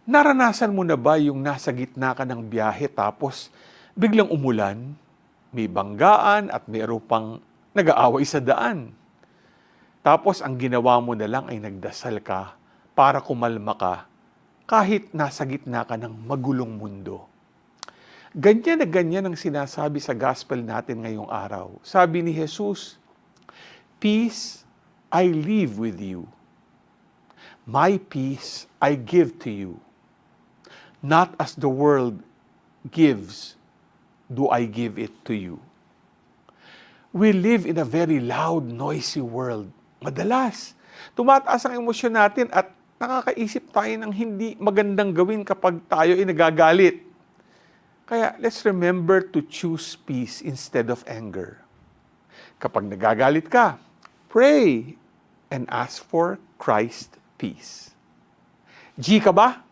Naranasan mo na ba yung nasa gitna ka ng biyahe tapos biglang umulan, may banggaan at mayroon pang nag-aaway sa daan? Tapos ang ginawa mo na lang ay nagdasal ka para kumalma ka kahit nasa gitna ka ng magulong mundo. Ganyan na ganyan ang sinasabi sa gospel natin ngayong araw. Sabi ni Jesus, "Peace I leave with you. My peace I give to you. Not as the world gives, do I give it to you." We live in a very loud, noisy world. Madalas, tumataas ang emosyon natin at nakakaisip tayo ng hindi magandang gawin kapag tayo ay nagagalit. Kaya let's remember to choose peace instead of anger. Kapag nagagalit ka, pray and ask for Christ's peace. G ka ba?